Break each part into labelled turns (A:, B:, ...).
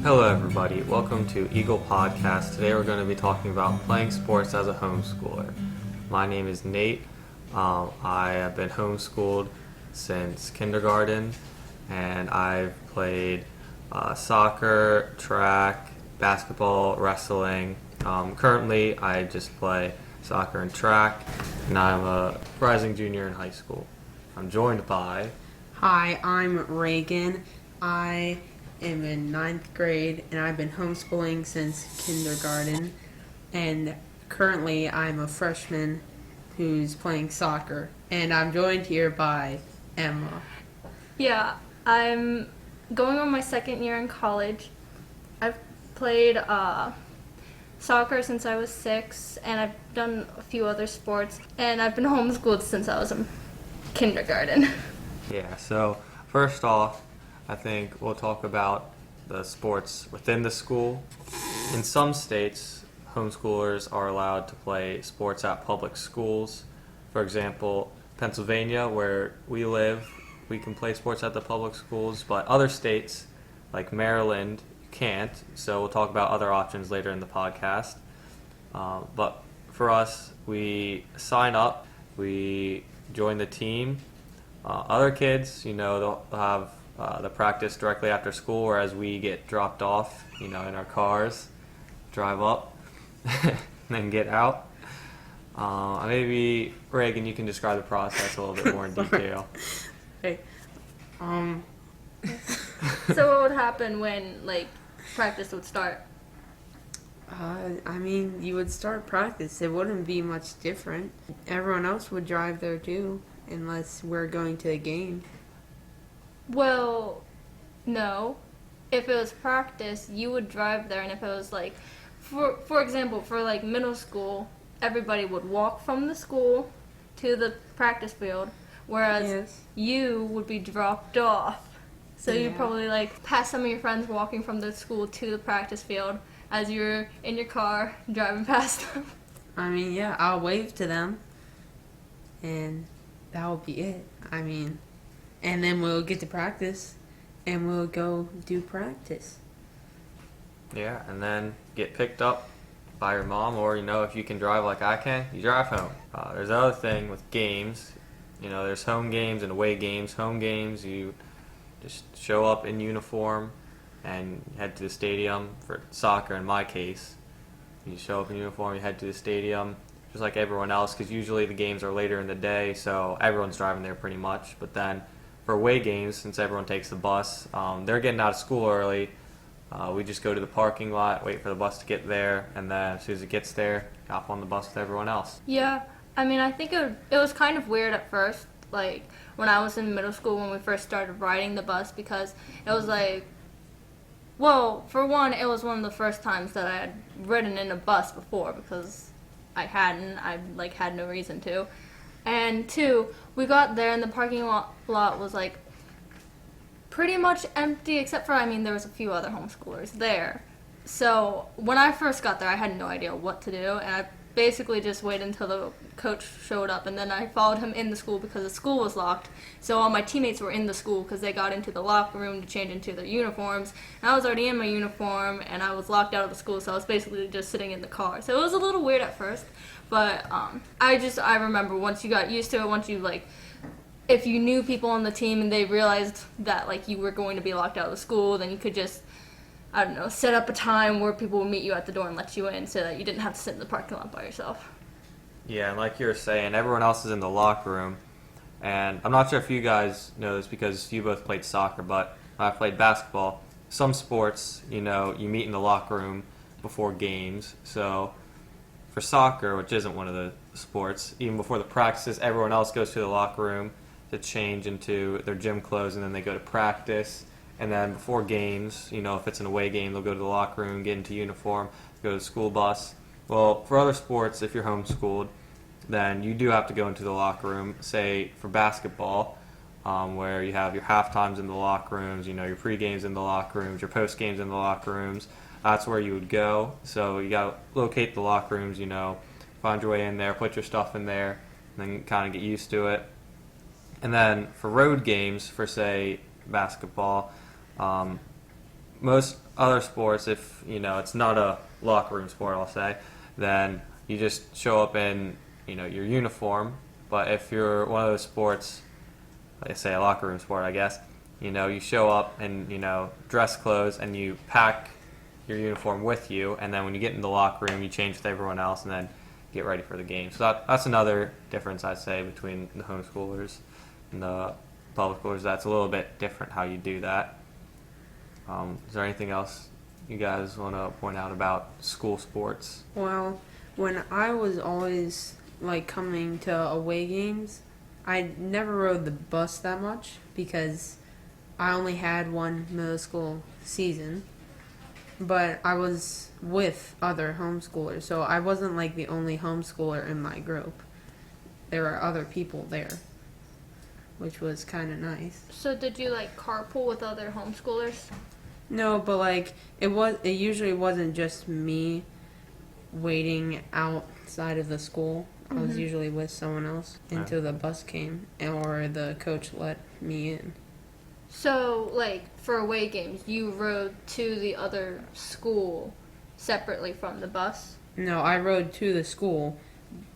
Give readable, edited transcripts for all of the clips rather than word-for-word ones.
A: Hello, everybody. Welcome to Eagle Podcast. Today we're going to be talking about playing sports as a homeschooler. My name is Nate. I have been homeschooled since kindergarten, and I've played soccer, track, basketball, wrestling. Currently, I just play soccer and track, and I'm a rising junior in high school. I'm joined by...
B: Hi, I'm Reagan. I am in 9th grade, and I've been homeschooling since kindergarten. And currently, I'm a freshman who's playing soccer. And I'm joined here by Emma.
C: Yeah, I'm going on my second year in college. I've played soccer since I was 6, and I've done a few other sports. And I've been homeschooled since I was in kindergarten.
A: Yeah, so first off, I think we'll talk about the sports within the school. In some states, homeschoolers are allowed to play sports at public schools. For example, Pennsylvania, where we live, we can play sports at the public schools, but other states, like Maryland, you can't. So we'll talk about other options later in the podcast. But for us, we sign up, we join the team. Other kids, they'll have the practice directly after school, whereas we get dropped off, in our cars, drive up, and then get out. Maybe, Reagan, you can describe the process a little bit more in detail.
B: Hey,
C: So what would happen when, practice would start?
B: you would start practice. It wouldn't be much different. Everyone else would drive there too, unless we're going to a game.
C: Well, no. If it was practice, you would drive there, and if it was for example, for middle school, everybody would walk from the school to the practice field, whereas
B: Yes.
C: you would be dropped off. So you'd
B: Yeah.
C: probably pass some of your friends walking from the school to the practice field as you're in your car driving past them.
B: I'll wave to them, and that will be it. And then we'll get to practice, and we'll go do practice.
A: Yeah, and then get picked up by your mom, or, if you can drive like I can, you drive home. There's another thing with games. There's home games and away games. Home games, you just show up in uniform and head to the stadium. For soccer, in my case, you show up in uniform, you head to the stadium, just like everyone else, because usually the games are later in the day, so everyone's driving there pretty much. But then for away games, since everyone takes the bus, they're getting out of school early. We just go to the parking lot, wait for the bus to get there, and then as soon as it gets there, hop on the bus with everyone else.
C: Yeah, I think it was kind of weird at first, when I was in middle school when we first started riding the bus, because it was well, for one, it was one of the first times that I had ridden in a bus before, because I hadn't. I had no reason to. And two, we got there and the parking lot was pretty much empty, except for there was a few other homeschoolers there. So when I first got there, I had no idea what to do, and I basically just waited until the coach showed up, and then I followed him in the school because the school was locked. So all my teammates were in the school because they got into the locker room to change into their uniforms. And I was already in my uniform, and I was locked out of the school, so I was basically just sitting in the car. So it was a little weird at first, but I remember once you got used to it, once you if you knew people on the team and they realized that you were going to be locked out of the school, then you could just, I don't know, set up a time where people would meet you at the door and let you in so that you didn't have to sit in the parking lot by yourself.
A: Yeah, and like you were saying, everyone else is in the locker room. And I'm not sure if you guys know this because you both played soccer, but when I played basketball, some sports, you meet in the locker room before games. So for soccer, which isn't one of the sports, even before the practices, everyone else goes to the locker room to change into their gym clothes, and then they go to practice. And then before games, if it's an away game, they'll go to the locker room, get into uniform, go to the school bus. Well, for other sports, if you're homeschooled, then you do have to go into the locker room. Say for basketball, where you have your half times in the locker rooms, your pre-games in the locker rooms, your post-games in the locker rooms. That's where you would go. So you got to locate the locker rooms, find your way in there, put your stuff in there, and then kind of get used to it. And then for road games, for say basketball, most other sports, if it's not a locker room sport, I'll say, then you just show up in your uniform. But if you're one of those sports, like I say, a locker room sport, I guess, you show up in dress clothes and you pack your uniform with you, and then when you get in the locker room, you change with everyone else, and then get ready for the game. So that's another difference, I'd say, between the homeschoolers and the public schoolers. That's a little bit different how you do that. Is there anything else you guys want to point out about school sports?
B: Well, when I was always coming to away games, I never rode the bus that much because I only had one middle school season. But I was with other homeschoolers, so I wasn't the only homeschooler in my group. There were other people there, which was kind of nice.
C: So did you carpool with other homeschoolers?
B: No, but it usually wasn't just me waiting outside of the school. I was usually with someone else until the bus came or the coach let me in.
C: So, for away games, you rode to the other school separately from the bus?
B: No, I rode to the school,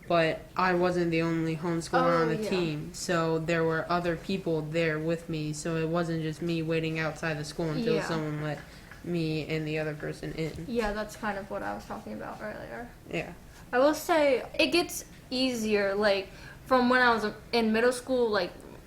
B: but I wasn't the only homeschooler on the team. So there were other people there with me, so it wasn't just me waiting outside the school until someone let me and the other person in.
C: Yeah, that's kind of what I was talking about earlier.
B: Yeah.
C: I will say, it gets easier, from when I was in middle school,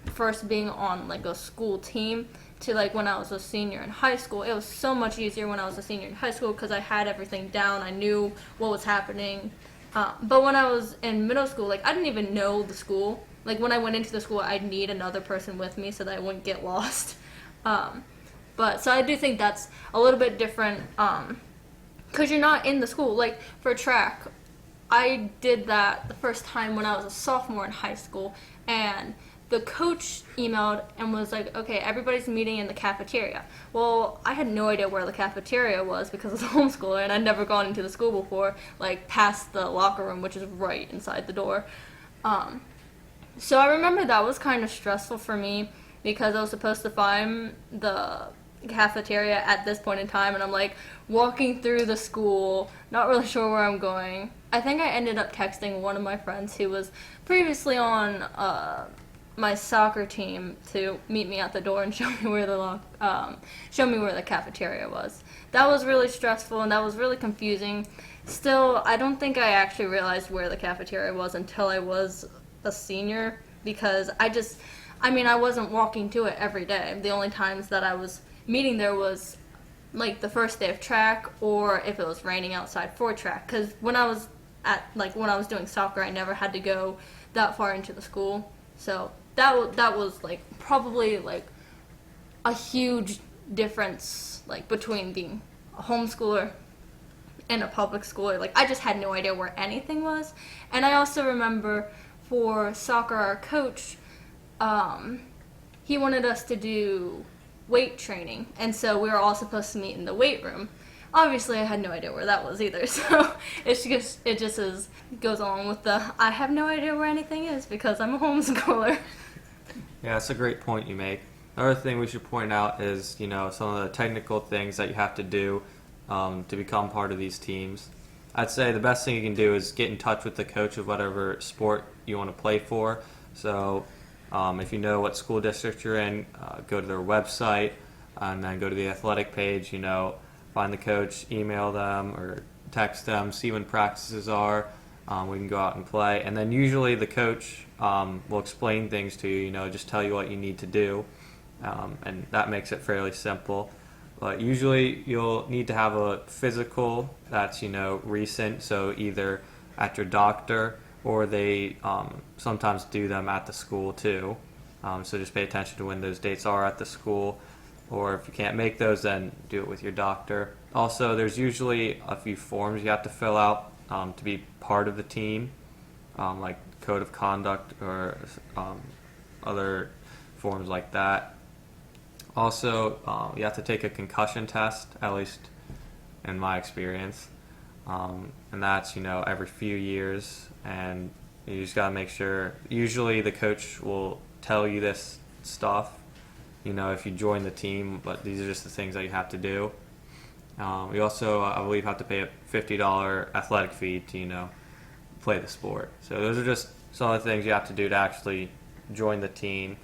C: first being on a school team to when I was a senior in high school. It was so much easier when I was a senior in high school because I had everything down. I knew what was happening. But when I was in middle school, I didn't even know the school. When I went into the school, I'd need another person with me so that I wouldn't get lost. But so I do think that's a little bit different because you're not in the school. For track, I did that the first time when I was a sophomore in high school, and the coach emailed and was like, okay, everybody's meeting in the cafeteria. Well, I had no idea where the cafeteria was because I was a homeschooler and I'd never gone into the school before, past the locker room, which is right inside the door. So I remember that was kind of stressful for me because I was supposed to find the cafeteria at this point in time, and I'm walking through the school, not really sure where I'm going. I think I ended up texting one of my friends who was previously on my soccer team to meet me at the door and show me where the cafeteria was. That was really stressful and that was really confusing. Still, I don't think I actually realized where the cafeteria was until I was a senior because I wasn't walking to it every day. The only times that I was meeting there was the first day of track or if it was raining outside for track. Because when I was doing soccer, I never had to go that far into the school. So that was probably a huge difference between being a homeschooler and a public schooler. I just had no idea where anything was. And I also remember for soccer, our coach, he wanted us to do weight training, and so we were all supposed to meet in the weight room. Obviously, I had no idea where that was either, so it just goes along with the I have no idea where anything is because I'm a homeschooler.
A: Yeah, that's a great point you make. Another thing we should point out is, some of the technical things that you have to do to become part of these teams. I'd say the best thing you can do is get in touch with the coach of whatever sport you want to play for. So if you know what school district you're in, go to their website and then go to the athletic page, find the coach, email them or text them, see when practices are. We can go out and play. And then usually the coach will explain things to you, just tell you what you need to do. And that makes it fairly simple. But usually you'll need to have a physical that's, recent, so either at your doctor or they sometimes do them at the school too. So just pay attention to when those dates are at the school, or if you can't make those, then do it with your doctor. Also, there's usually a few forms you have to fill out to be part of the team, like code of conduct or other forms like that. Also, you have to take a concussion test, at least in my experience, and that's every few years, and you just gotta make sure. Usually, the coach will tell you this stuff, if you join the team, but these are just the things that you have to do. We also, I believe, have to pay a $50 athletic fee to, play the sport. So those are just some of the things you have to do to actually join the team.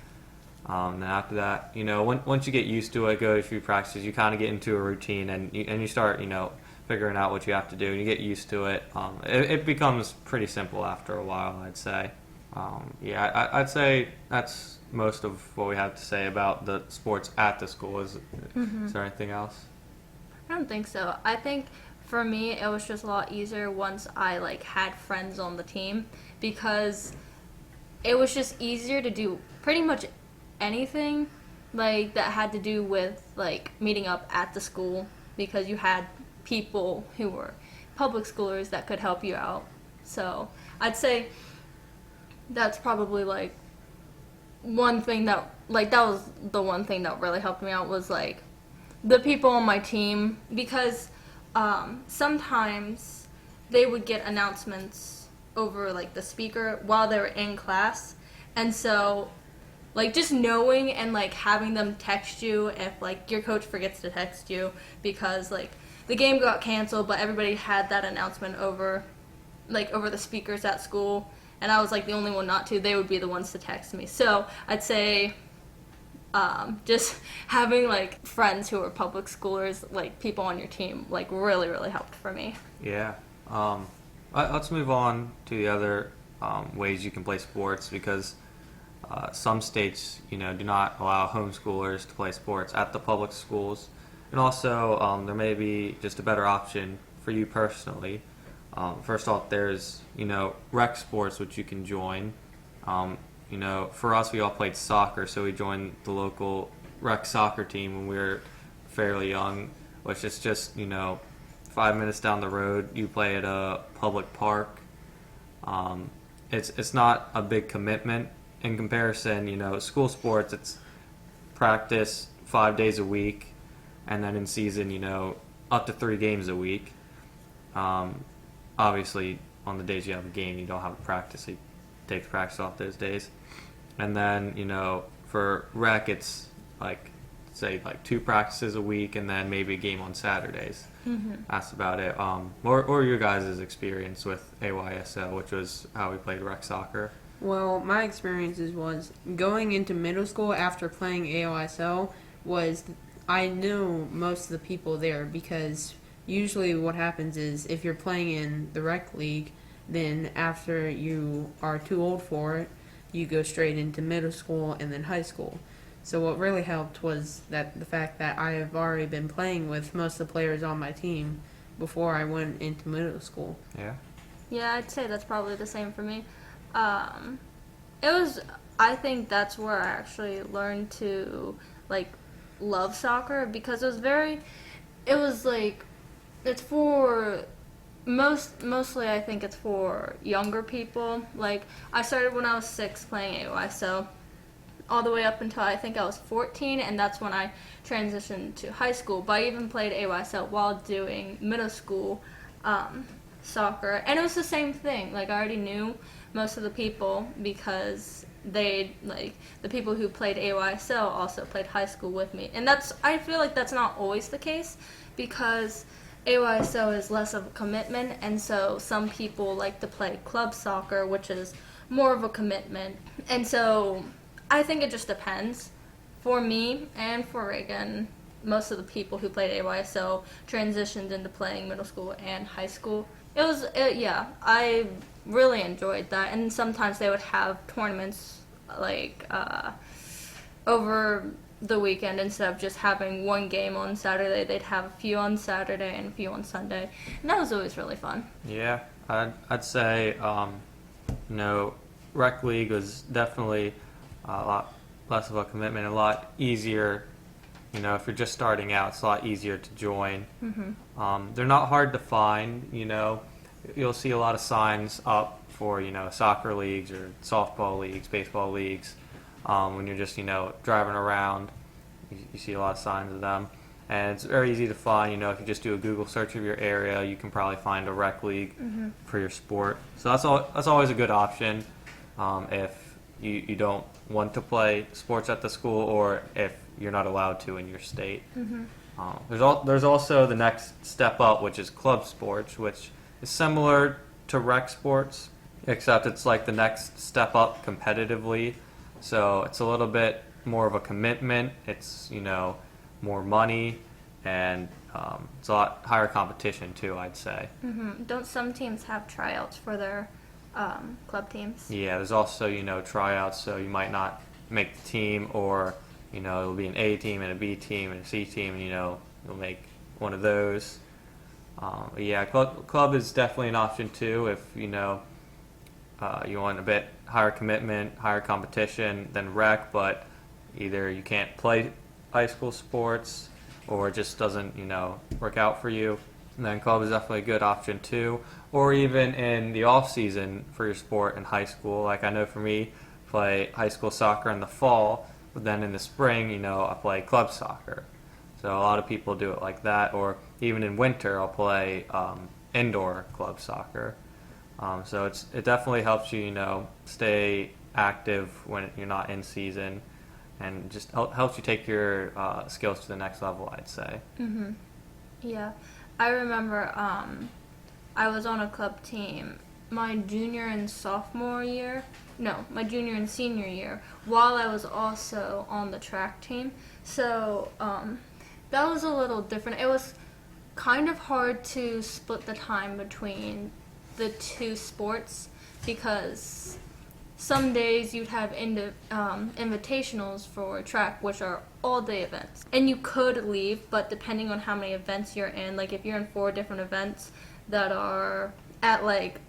A: And after that, once you get used to it, go to a few practices, you kind of get into a routine, and you start, figuring out what you have to do, and you get used to it. It becomes pretty simple after a while, I'd say. I'd say that's most of what we have to say about the sports at the school. Is there anything else?
C: I don't think so. I think for me, it was just a lot easier once I had friends on the team, because it was just easier to do pretty much anything that had to do with meeting up at the school, because you had people who were public schoolers that could help you out. So I'd say that's probably one thing that that was the one thing that really helped me out, was the people on my team, because sometimes they would get announcements over the speaker while they were in class, and so just knowing and having them text you if your coach forgets to text you because the game got canceled, but everybody had that announcement over the speakers at school, and I was the only one not to. They would be the ones to text me. So I'd say just having friends who are public schoolers, people on your team, really, really helped for me.
A: Yeah. Let's move on to the other ways you can play sports, because some states, do not allow homeschoolers to play sports at the public schools. And also, there may be just a better option for you personally. First off, there's, rec sports, which you can join. For us, we all played soccer, so we joined the local rec soccer team when we were fairly young, which is just, 5 minutes down the road. You play at a public park. It's not a big commitment in comparison. School sports, it's practice 5 days a week, and then in season, up to 3 games a week. Obviously, on the days you have a game, you don't have a practice. So you take the practice off those days. And then, for rec, it's say 2 practices a week, and then maybe a game on Saturdays. Mm-hmm. That's about it. Or your guys' experience with AYSO, which was how we played rec soccer.
B: Well, my experiences was going into middle school after playing AOSL was I knew most of the people there, because usually what happens is if you're playing in the rec league, then after you are too old for it, you go straight into middle school and then high school. So what really helped was that the fact that I have already been playing with most of the players on my team before I went into middle school.
A: Yeah.
C: Yeah, I'd say that's probably the same for me. I think that's where I actually learned to love soccer, because it's for mostly I think it's for younger people. I started when I was 6 playing AOI, so all the way up until I think I was 14, and that's when I transitioned to high school. But I even played AYSL while doing middle school soccer, and it was the same thing. I already knew most of the people, because the people who played AYSL also played high school with me, and I feel that's not always the case, because AYSO is less of a commitment, and so some people like to play club soccer, which is more of a commitment. And so I think it just depends. For me and for Reagan, most of the people who played AYSO transitioned into playing middle school and high school. I really enjoyed that, and sometimes they would have tournaments over the weekend. Instead of just having one game on Saturday, they'd have a few on Saturday and a few on Sunday, and that was always really fun.
A: Yeah, I'd say rec league was definitely a lot less of a commitment, a lot easier. If you're just starting out, it's a lot easier to join. Mm-hmm. They're not hard to find. You'll see a lot of signs up for soccer leagues or softball leagues, baseball leagues. When you're just driving around, you see a lot of signs of them, and it's very easy to find. If you just do a Google search of your area, you can probably find a rec league mm-hmm. for your sport. So that's always a good option if you don't want to play sports at the school, or if you're not allowed to in your state.
C: Mm-hmm.
A: There's also the next step up, which is club sports, which is similar to rec sports, except it's like the next step up competitively. So it's a little bit more of a commitment. It's more money, and it's a lot higher competition too, I'd say.
C: Don't some teams have tryouts for their club teams?
A: Yeah, there's also tryouts, so you might not make the team, or it'll be an A team and a B team and a C team, and you'll make one of those. But yeah, club is definitely an option too if you want a bit higher commitment, higher competition than rec, but either you can't play high school sports or it just doesn't work out for you. And then club is definitely a good option too, or even in the off season for your sport in high school. Like I know for me, play high school soccer in the fall, but then in the spring, I play club soccer. So a lot of people do it like that, or even in winter, I'll play indoor club soccer. So it definitely helps you, stay active when you're not in season, and just helps you take your skills to the next level, I'd say.
C: Yeah, I remember I was on a club team my junior and senior year, while I was also on the track team. So that was a little different. It was kind of hard to split the time between the two sports because some days you'd have invitationals for track, which are all-day events. And you could leave, but depending on how many events you're in, like if you're in 4 different events that are at like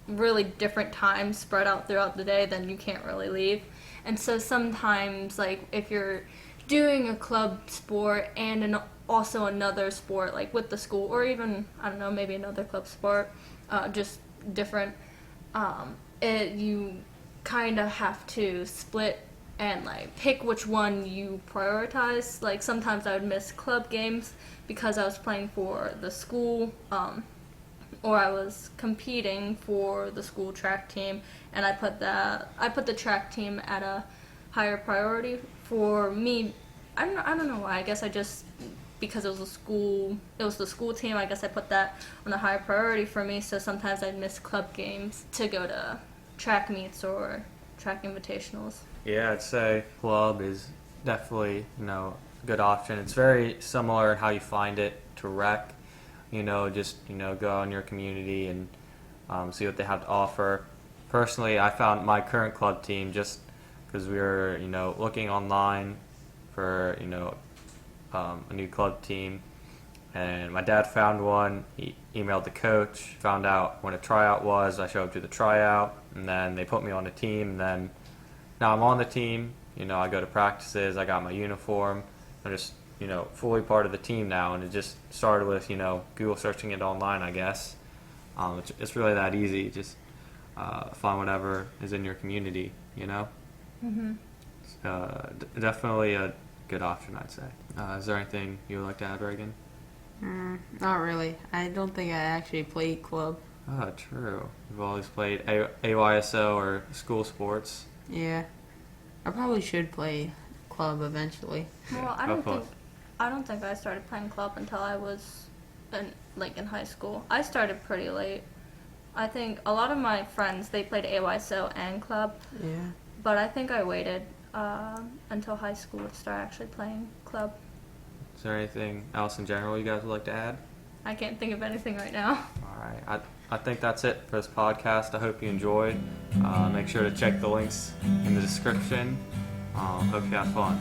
C: really different times spread out throughout the day, then you can't really leave. And so sometimes, like if you're doing a club sport and also another sport, like with the school, or even, I don't know, maybe another club sport, just different, you kind of have to split and like pick which one you prioritize. Like sometimes I would miss club games because I was playing for the school, or I was competing for the school track team, and I put the track team at a higher priority for me. I don't know why. I guess because it was the school team, I guess I put that on a higher priority for me. So sometimes I'd miss club games to go to track meets or track invitationals.
A: Yeah, I'd say club is definitely a good option. It's very similar in how you find it to rec. Just go out in your community and see what they have to offer. Personally, I found my current club team just because we were looking online for a new club team, and my dad found one. He emailed the coach, found out when a tryout was. I showed up to the tryout, and then they put me on the team. And then now I'm on the team. I go to practices. I got my uniform. I'm just fully part of the team now, and it just started with Google searching it online, I guess. It's really that easy. Just find whatever is in your community. Definitely a good option, I'd say. Is there anything you would like to add, Reagan?
B: Not really. I don't think I actually played club.
A: Oh, true. You've always played AYSO or school sports.
B: Yeah. I probably should play club eventually.
C: Well, I don't think I started playing club until I was in high school. I started pretty late. I think a lot of my friends, they played AYSO and club.
B: Yeah.
C: But I think I waited until high school to start actually playing club.
A: Is there anything else in general you guys would like to add?
C: I can't think of anything right now.
A: All right. I think that's it for this podcast. I hope you enjoyed. Make sure to check the links in the description. Hope you have fun.